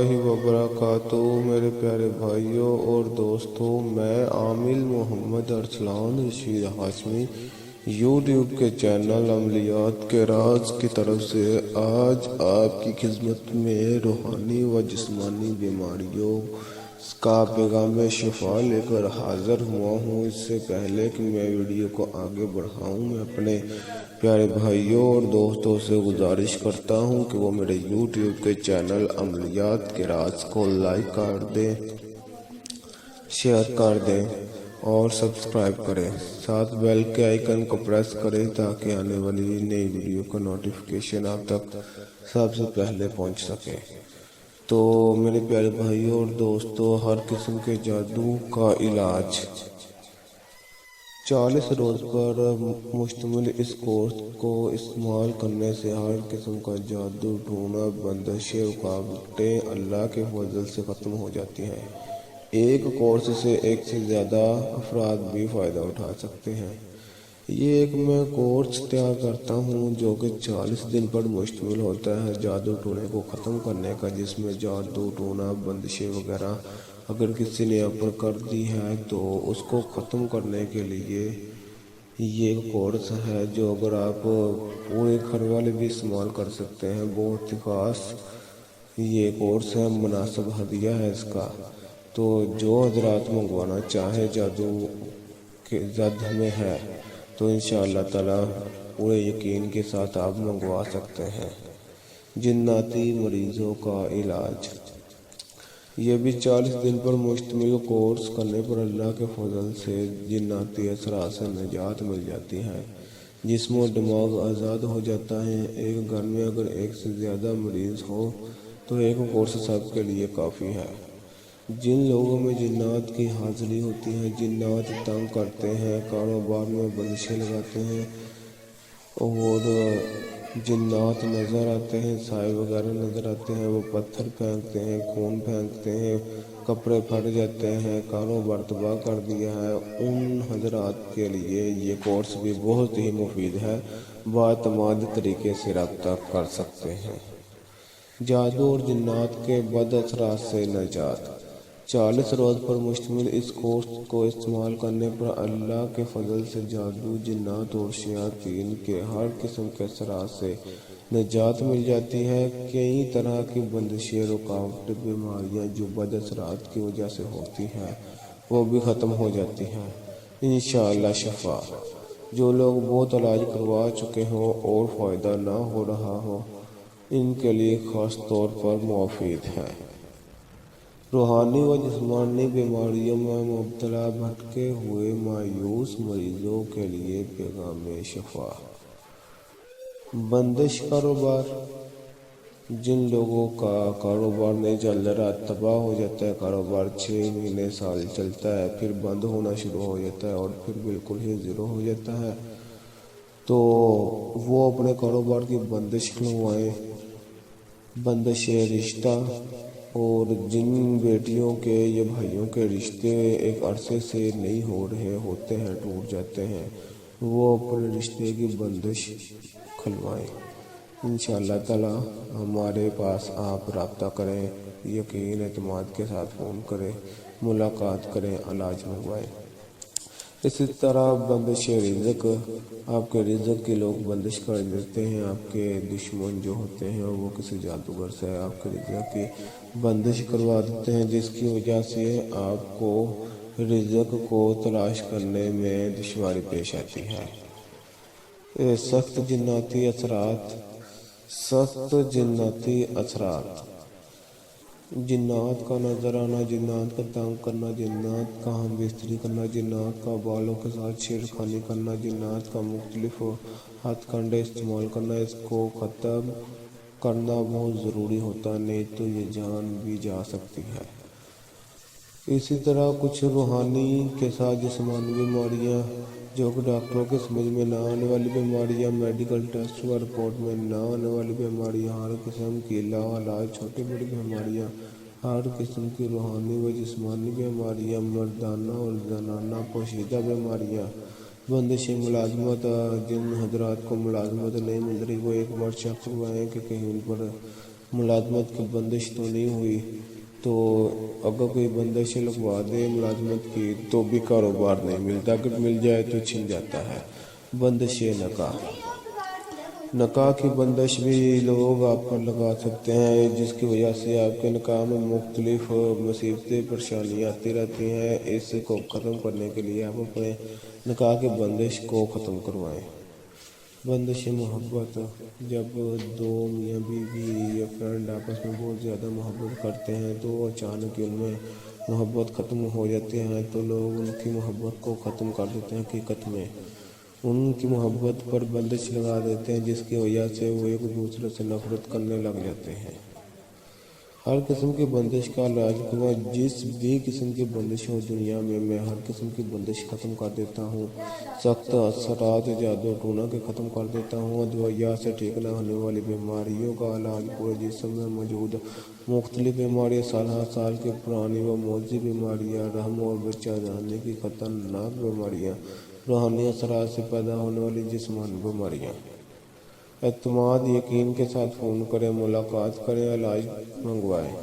اللہ وبرکاتہ۔ میرے پیارے بھائیوں اور دوستوں، میں عامل محمد ارسلان رشید ہاشمی یوٹیوب کے چینل عملیات کے راز کی طرف سے آج آپ کی خدمت میں روحانی و جسمانی بیماریوں کا پیغام شفا لے کر حاضر ہوا ہوں۔ اس سے پہلے کہ میں ویڈیو کو آگے بڑھاؤں، میں اپنے پیارے بھائیوں اور دوستوں سے گزارش کرتا ہوں کہ وہ میرے یوٹیوب کے چینل عملیات کے راز کو لائک کر دیں، شیئر کر دیں اور سبسکرائب کریں، ساتھ بیل کے آئیکن کو پریس کریں تاکہ آنے والی نئی ویڈیو کا نوٹیفیکیشن آپ تک سب سے پہلے پہنچ سکے۔ تو میرے پیارے بھائیوں اور دوستوں، ہر قسم کے جادو کا علاج 40 روز پر مشتمل اس کورس کو استعمال کرنے سے ہر قسم کا جادو ٹونا، بندشیں، رکاوٹیں اللہ کے فضل سے ختم ہو جاتی ہیں۔ ایک کورس سے ایک سے زیادہ افراد بھی فائدہ اٹھا سکتے ہیں۔ یہ ایک میں کورس تیار کرتا ہوں جو کہ 40 دن پر مشتمل ہوتا ہے جادو ٹونے کو ختم کرنے کا، جس میں جادو ٹونا، بندشیں وغیرہ اگر کسی نے آپ پر کر دی ہے تو اس کو ختم کرنے کے لیے یہ کورس ہے جو اگر آپ پورے گھر والے بھی استعمال کر سکتے ہیں۔ بہت ہی خاص یہ کورس ہے، مناسب ہدیہ ہے اس کا۔ تو جو حضرات منگوانا چاہے جادو کے زد میں ہے تو انشاءاللہ تعالی پورے یقین کے ساتھ آپ منگوا سکتے ہیں۔ جناتی مریضوں کا علاج، یہ بھی 40 دن پر مشتمل کورس کرنے پر اللہ کے فضل سے جناتی اثرات سے نجات مل جاتی ہے، جسم و دماغ آزاد ہو جاتا ہے۔ ایک گھر میں اگر ایک سے زیادہ مریض ہو تو ایک کورس سب کے لیے کافی ہے۔ جن لوگوں میں جنات کی حاضری ہوتی ہے، جنات تنگ کرتے ہیں، کاروبار میں بندشیں لگاتے ہیں اور جنات نظر آتے ہیں، سائے وغیرہ نظر آتے ہیں، وہ پتھر پھینکتے ہیں، خون پھینکتے ہیں، کپڑے پھٹ جاتے ہیں، کاروبار تباہ کر دیا ہے، ان حضرات کے لیے یہ کورس بھی بہت ہی مفید ہے۔ باعتماد طریقے سے رابطہ کر سکتے ہیں۔ جادو اور جنات کے بد اثرات سے نجات، 40 روز پر مشتمل اس کورس کو استعمال کرنے پر اللہ کے فضل سے جادو، جنات اور شیاطین کے ہر قسم کے اثرات سے نجات مل جاتی ہے۔ کئی طرح کی بندشیں، رکاوٹیں، بیماریاں جو بد اثرات کی وجہ سے ہوتی ہیں وہ بھی ختم ہو جاتی ہیں انشاءاللہ شفا۔ جو لوگ بہت علاج کروا چکے ہوں اور فائدہ نہ ہو رہا ہو، ان کے لیے خاص طور پر مفید ہے۔ روحانی و جسمانی بیماریوں میں مبتلا بھٹکے ہوئے مایوس مریضوں کے لیے پیغام شفا۔ بندش کاروبار، جن لوگوں کا کاروبار نہیں چل رہا، تباہ ہو جاتا ہے کاروبار، 6 مہینے سال چلتا ہے، پھر بند ہونا شروع ہو جاتا ہے اور پھر بالکل ہی زیرو ہو جاتا ہے، تو وہ اپنے کاروبار کی بندش کھلوائیں۔ بندش رشتہ، اور جن بیٹیوں کے یا بھائیوں کے رشتے ایک عرصے سے نہیں ہو رہے ہوتے ہیں، ٹوٹ جاتے ہیں، وہ اپنے رشتے کی بندش کھلوائیں۔ انشاءاللہ تعالی ہمارے پاس آپ رابطہ کریں، یقین اعتماد کے ساتھ فون کریں، ملاقات کریں، علاج منگوائیں۔ اسی طرح بندش رزق، آپ کے رزق کی لوگ بندش کر دیتے ہیں، آپ کے دشمن جو ہوتے ہیں وہ کسی جادوگر سے آپ کے رزق کی بندش کروا دیتے ہیں، جس کی وجہ سے آپ کو رزق کو تلاش کرنے میں دشواری پیش آتی ہے۔ سخت جناتی اثرات، سخت جناتی اثرات، جنات کا نظر آنا، جنات کا تنگ کرنا، جنات کا ہم بستری کرنا، جنات کا بالوں کے ساتھ چھیڑخانی کرنا، جنات کا مختلف ہتھ کنڈے استعمال کرنا، اس کو ختم کرنا بہت ضروری ہوتا ہے، نہیں تو یہ جان بھی جا سکتی ہے۔ اسی طرح کچھ روحانی کے ساتھ جسمانی بیماریاں جو کہ ڈاکٹروں کے سمجھ میں نہ آنے والی بیماریاں، میڈیکل ٹیسٹ و رپورٹ میں نہ آنے والی بیماریاں، ہر قسم کی لا علاج چھوٹی بڑی بیماریاں، ہر قسم کی روحانی و جسمانی بیماریاں، مردانہ اور زنانہ پوشیدہ بیماریاں، بندشیں، ملازمت، جن حضرات کو ملازمت نہیں مل رہی وہ ایک بار چیک کروائیں کہ کہیں ان پر ملازمت کی بندش تو نہیں ہوئی، تو اگر کوئی بندش لگوا دے ملازمت کی تو بھی کاروبار نہیں ملتا، اگر مل جائے تو چھن جاتا ہے۔ بندش نکاح، نکاح کی بندش بھی لوگ آپ پر لگا سکتے ہیں، جس کی وجہ سے آپ کے نکاح میں مختلف مصیبتیں پریشانیاں آتی رہتی ہیں۔ اس کو ختم کرنے کے لیے آپ اپنے نکاح کی بندش کو ختم کروائیں۔ بندش محبت، جب دو میاں بیوی یا فرینڈ آپس میں بہت زیادہ محبت کرتے ہیں تو اچانک ان میں محبت ختم ہو جاتی ہے تو لوگ ان کی محبت کو ختم کر دیتے ہیں، حقیقت میں ان کی محبت پر بندش لگا دیتے ہیں، جس کی وجہ سے وہ ایک دوسرے سے نفرت کرنے لگ جاتے ہیں۔ ہر قسم کی بندش کا علاج کروں، جس بھی قسم کی بندش ہو دنیا میں ہر قسم کی بندش ختم کر دیتا ہوں۔ سخت اثرات جادو ٹونا کے ختم کر دیتا ہوں۔ ادویات سے ٹھیک نہ ہونے والی بیماریوں کا علاج، پورے جسم میں موجود مختلف بیماریاں، سالہ سال کی پرانی و موذی بیماریاں، رحم اور بچہ جانے کی خطرناک بیماریاں، روحانی اثرات سے پیدا ہونے والی جسمانی بیماریاں۔ اعتماد یقین کے ساتھ فون کریں، ملاقات کریں، علاج منگوائیں۔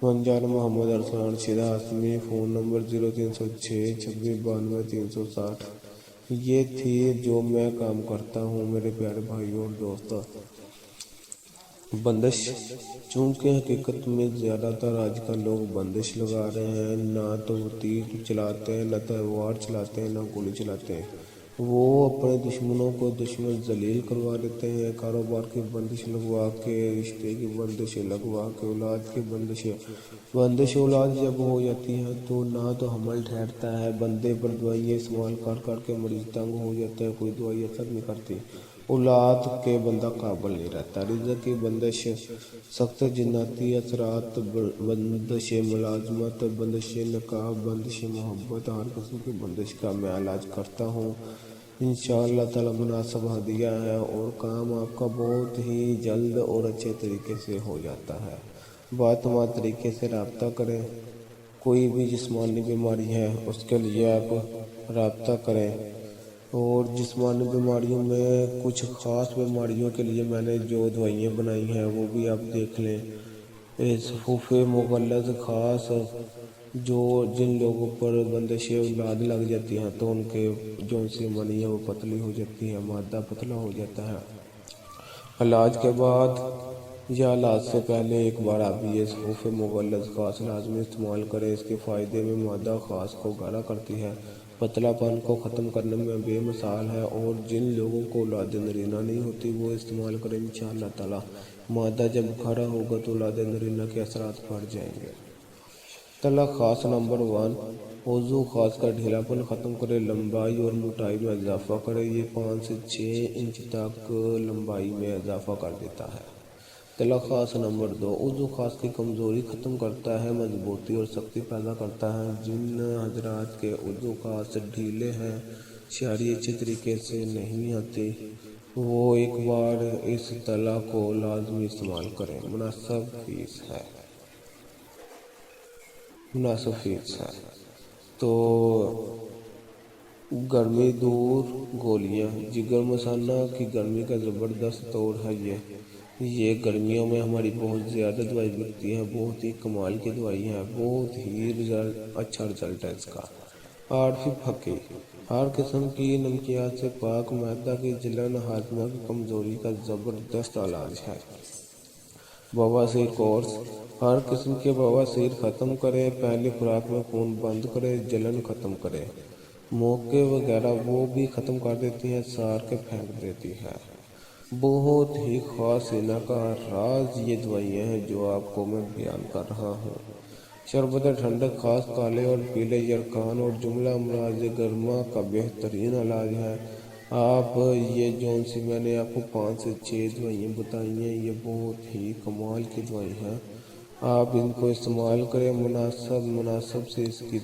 منجان محمد ارسلان شدہ ہاشمی، فون نمبر 0306 26 92 360۔ یہ تھی جو میں کام کرتا ہوں میرے پیارے بھائیوں اور دوستوں۔ بندش، چونکہ حقیقت میں زیادہ تر آج کل لوگ بندش لگا رہے ہیں، نہ تو وہ تیر چلاتے ہیں، نہ تلوار چلاتے ہیں، نہ گولی چلاتے ہیں، وہ اپنے دشمنوں کو دشمن ذلیل کروا لیتے ہیں۔ کاروبار کی بندش لگوا کے، رشتے کی بندش لگوا کے، اولاد کی بندش اولاد جب ہو جاتی ہے تو نہ تو حمل ٹھہرتا ہے، بندے پر دوائیاں استعمال کر کے مریض تنگ ہو جاتا ہے، کوئی دوائی اثر نہیں کرتی، اولاد کے بندہ قابل نہیں رہتا۔ رزق کی بندش، سخت جناتی اثرات، بندش ملازمت، بندش نکاح، بندش محبت، ہر قسم کی بندش کا میں علاج کرتا ہوں۔ انشاءاللہ تعالی مناسب ہدیہ ہے اور کام آپ کا بہت ہی جلد اور اچھے طریقے سے ہو جاتا ہے۔ باعتماد طریقے سے رابطہ کریں۔ کوئی بھی جسمانی بیماری ہے اس کے لیے آپ رابطہ کریں، اور جسمانی بیماریوں میں کچھ خاص بیماریوں کے لیے میں نے جو دوائیاں بنائی ہیں وہ بھی آپ دیکھ لیں۔ صفوف مغلظ خاص، جو جن لوگوں پر بندش اولاد لگ جاتی ہیں تو ان کے جو سی منی ہے وہ پتلی ہو جاتی ہے، مادہ پتلا ہو جاتا ہے۔ علاج کے بعد یا علاج سے پہلے ایک بار آپ یہ صفوف مغلظ خاص لازمی استعمال کریں۔ اس کے فائدے میں مادہ خاص کو گاڑھا کرتی ہے، پتلا پن کو ختم کرنے میں بے مثال ہے، اور جن لوگوں کو اولاد نرینہ نہیں ہوتی وہ استعمال کریں۔ انشاءاللہ تعالی مادہ جب گاڑھا ہوگا تو اولاد نرینہ کے اثرات بڑھ جائیں گے۔ طلاق خاص نمبر 1، وضو خاص کا ڈھیلا پن ختم کرے، لمبائی اور موٹائی میں اضافہ کرے، یہ 5 سے 6 انچ تک لمبائی میں اضافہ کر دیتا ہے۔ طلاق خاص نمبر 2، وضو خاص کی کمزوری ختم کرتا ہے، مضبوطی اور سختی پیدا کرتا ہے۔ جن حضرات کے وضو خاص ڈھیلے ہیں، شہری اچھے طریقے سے نہیں آتی، وہ ایک بار اس طلاق کو لازمی استعمال کریں۔ مناسب فیس ہے۔ تو گرمی دور گولیاں، جگر مثانہ کی گرمی کا زبردست توڑ ہے یہ گرمیوں میں ہماری بہت زیادہ دوائی بکتی ہے، بہت ہی کمال کی دوائی ہے، بہت ہی اچھا رزلٹ ہے اس کا۔ عارفی پھکی، ہر قسم کی نمکیات سے پاک، معدہ کی جلن، ہاضمہ کی کمزوری کا زبردست علاج ہے۔ بواسیر کورس، ہر قسم کے بواسیر ختم کرے، پہلی خوراک میں خون بند کرے، جلن ختم کرے، موقع وغیرہ وہ بھی ختم کر دیتی ہے، سار کے پھینک دیتی ہے۔ بہت ہی خاص سینہ کا راز یہ دوائیاں ہیں جو آپ کو میں بیان کر رہا ہوں۔ شربت ٹھنڈک خاص کالے اور پیلے یرقان اور جملہ امراض گرما کا بہترین علاج ہے۔ آپ یہ جون سی میں نے آپ کو 5 سے 6 دوائیاں بتائی ہیں، یہ بہت ہی کمال کی دوائی ہیں، آپ ان کو استعمال کریں۔ مناسب سے اس کی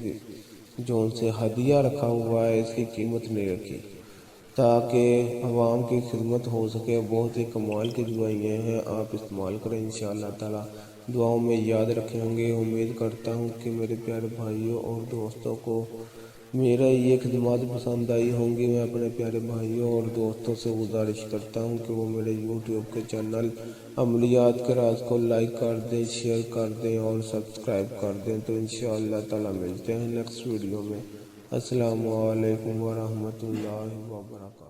جون سے ہدیہ رکھا ہوا ہے، اس کی قیمت نہیں رکھی تاکہ عوام کی خدمت ہو سکے۔ بہت ہی کمال کی دوائیاں ہیں، آپ استعمال کریں، انشاءاللہ تعالی دعاؤں میں یاد رکھیں گے۔ امید کرتا ہوں کہ میرے پیارے بھائیوں اور دوستوں کو میرا یہ خدمات پسند آئی ہوں گی، میں اپنے پیارے بھائیوں اور دوستوں سے گزارش کرتا ہوں کہ وہ میرے یوٹیوب کے چینل عملیات کے راز کو لائک کر دیں، شیئر کر دیں اور سبسکرائب کر دیں۔ تو انشاءاللہ تعالی ملتے ہیں نیکسٹ ویڈیو میں۔ السلام علیکم ورحمۃ اللہ وبرکاتہ۔